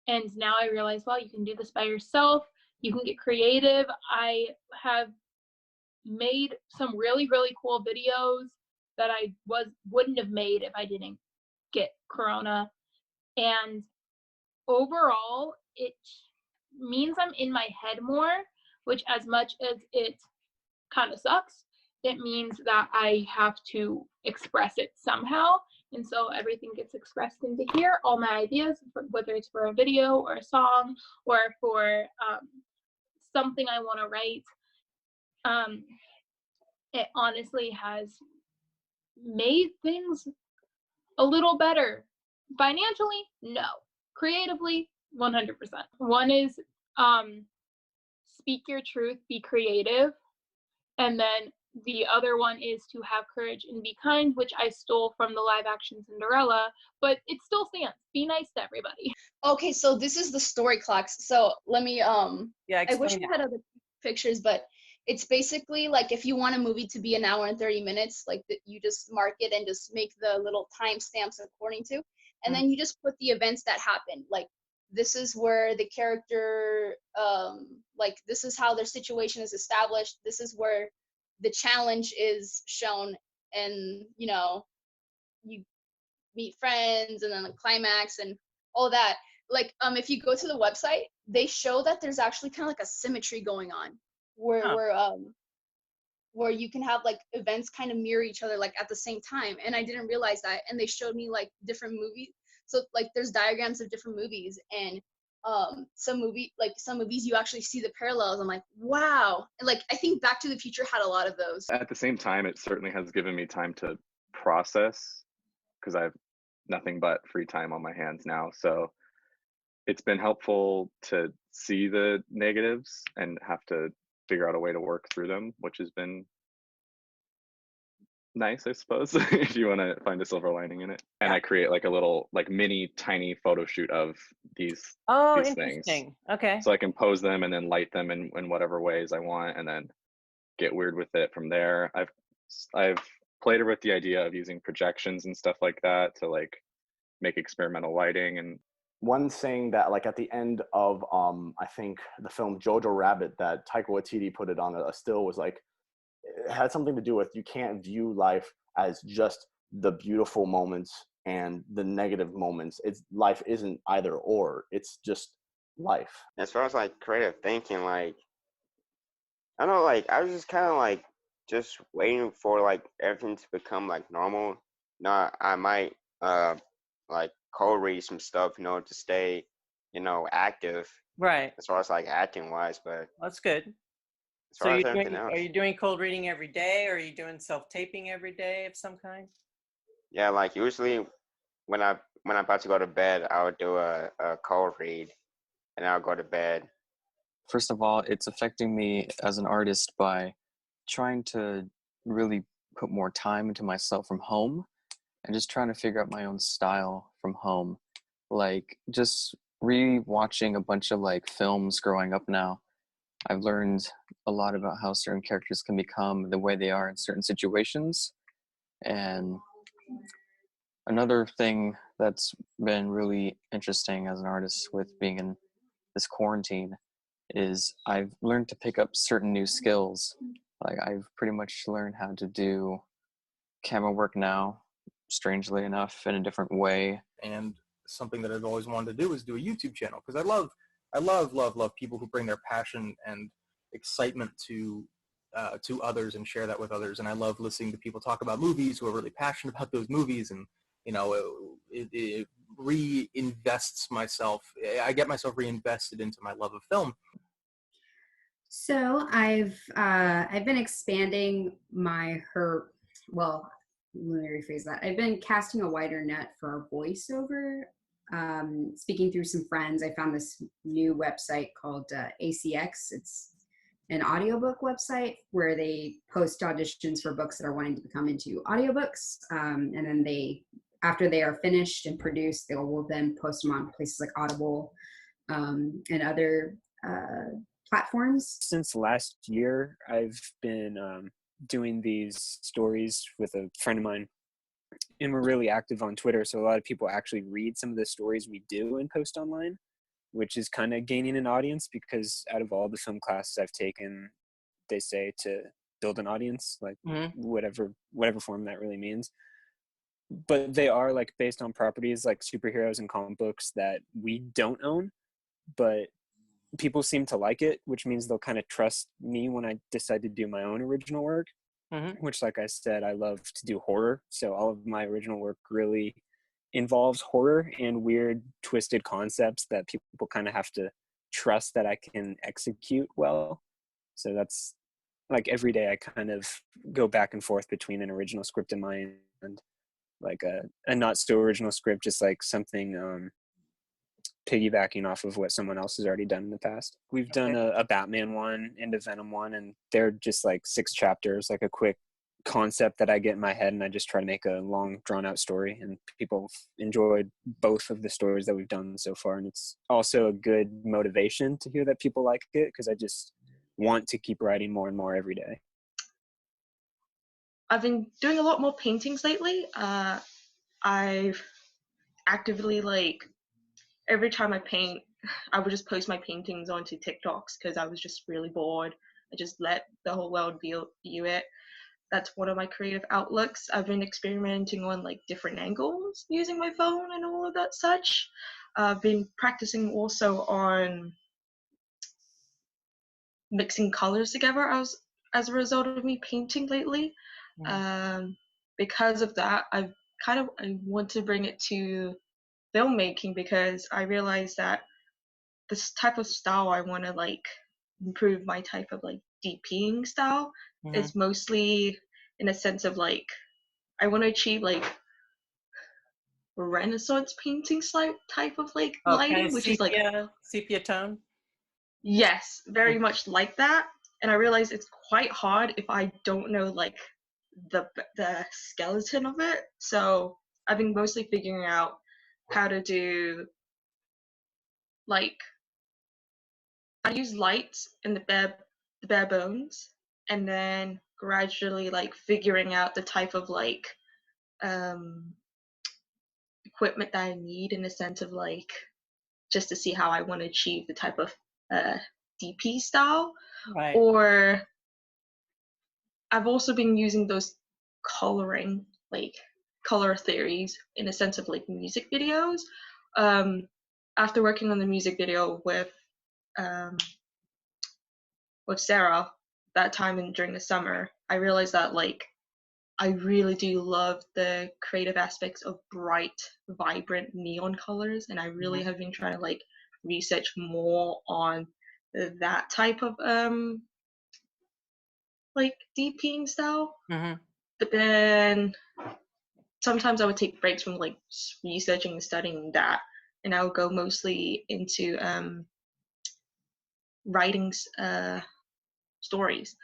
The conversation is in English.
And now I realize, well, you can do this by yourself. You can get creative. I have made some really, really cool videos that I wouldn't have made if I didn't get Corona. And overall, it means I'm in my head more, which as much as it kind of sucks, it means that I have to express it somehow. And so everything gets expressed into here, all my ideas, whether it's for a video or a song or for something I want to write. It honestly has made things a little better. Financially, no. Creatively, 100%. One is speak your truth, be creative. And then the other one is to have courage and be kind, which I stole from the live action Cinderella, but it still stands. Be nice to everybody. Okay, so this is the story clocks. So let me Yeah, I wish we had other pictures, but it's basically like if you want a movie to be an hour and 30 minutes, like you just mark it and just make the little timestamps according to, and then you just put the events that happen. Like this is where the character, like this is how their situation is established. This is where the challenge is shown, and you know, you meet friends, and then the climax and all that. Like if you go to the website, they show that there's actually kind of like a symmetry going on where you can have like events kind of mirror each other like at the same time, and I didn't realize that. And they showed me like different movies, so like there's diagrams of different movies, and some movies you actually see the parallels. I'm like, wow. And like I think Back to the Future had a lot of those. At the same time, it certainly has given me time to process, because I have nothing but free time on my hands now. So it's been helpful to see the negatives and have to figure out a way to work through them, which has been nice, I suppose, if you want to find a silver lining in it. And I create like a little, like mini tiny photo shoot of these interesting things. Okay. So I can pose them and then light them in whatever ways I want, and then get weird with it from there. I've played with the idea of using projections and stuff like that to like make experimental lighting. And one thing that like at the end of I think the film Jojo Rabbit, that Taika Waititi put it on a still, was like, it had something to do with, you can't view life as just the beautiful moments and the negative moments. Life isn't either or, it's just life. As far as like creative thinking, like I don't know, like I was just kind of like just waiting for like everything to become like normal. No, I might like cold read some stuff, you know, to stay, you know, active. Right. As far as like acting wise, but that's good. So are you doing cold reading every day, or are you doing self-taping every day of some kind? Yeah, like usually when I'm about to go to bed, I would do a cold read, and I'll go to bed. First of all, it's affecting me as an artist by trying to really put more time into myself from home, and just trying to figure out my own style from home. Like just re-watching a bunch of like films growing up now, I've learned a lot about how certain characters can become the way they are in certain situations. And another thing that's been really interesting as an artist with being in this quarantine is I've learned to pick up certain new skills. Like I've pretty much learned how to do camera work now, strangely enough, in a different way. And something that I've always wanted to do is do a YouTube channel, because I love people who bring their passion and excitement to others and share that with others. And I love listening to people talk about movies who are really passionate about those movies, and you know, it reinvests myself. I get myself reinvested into my love of film. So I've been expanding well, let me rephrase that. I've been casting a wider net for voiceover. Speaking through some friends, I found this new website called ACX. It's an audiobook website where they post auditions for books that are wanting to become into audiobooks. And then after they are finished and produced, they will then post them on places like Audible and other platforms. Since last year, I've been doing these stories with a friend of mine, and we're really active on Twitter. So a lot of people actually read some of the stories we do and post online. which is kind of gaining an audience because out of all the film classes I've taken, they say to build an audience, like whatever form that really means. But they are like based on properties like superheroes and comic books that we don't own, but people seem to like it, which means they'll kind of trust me when I decide to do my own original work, which, like I said, I love to do horror. So all of my original work really involves horror and weird twisted concepts that people kind of have to trust that I can execute well. So that's like every day I kind of go back and forth between an original script in mind and like a not so original script, just like something piggybacking off of what someone else has already done in the past. We've done a Batman one and a Venom one, and they're just like 6 chapters, like a quick concept that I get in my head, and I just try to make a long drawn out story, and people enjoyed both of the stories that we've done so far. And it's also a good motivation to hear that people like it, because I just want to keep writing more and more every day. I've been doing a lot more paintings lately. I've actively, like, every time I paint, I would just post my paintings onto TikToks because I was just really bored. I just let the whole world view it. That's one of my creative outlooks. I've been experimenting on like different angles using my phone and all of that such. I've been practicing also on mixing colors together as a result of me painting lately. Because of that, I want to bring it to filmmaking because I realized that this type of style I want to like improve my type of like DPing style is mostly in a sense of like I want to achieve like Renaissance painting type of like lighting, which is like sepia tone. Yes, very much like that. And I realize it's quite hard if I don't know like the skeleton of it. So I've been mostly figuring out how to do like I use lights in the bare bones, and then gradually like figuring out the type of like equipment that I need in the sense of like just to see how I want to achieve the type of DP style. Right. Or I've also been using those coloring like color theories in a sense of like music videos. After working on the music video with Sarah that time and during the summer, I realized that like I really do love the creative aspects of bright, vibrant neon colors, and I really have been trying to like research more on that type of like DPing style. But then sometimes I would take breaks from like researching and studying that, and I would go mostly into writing stories.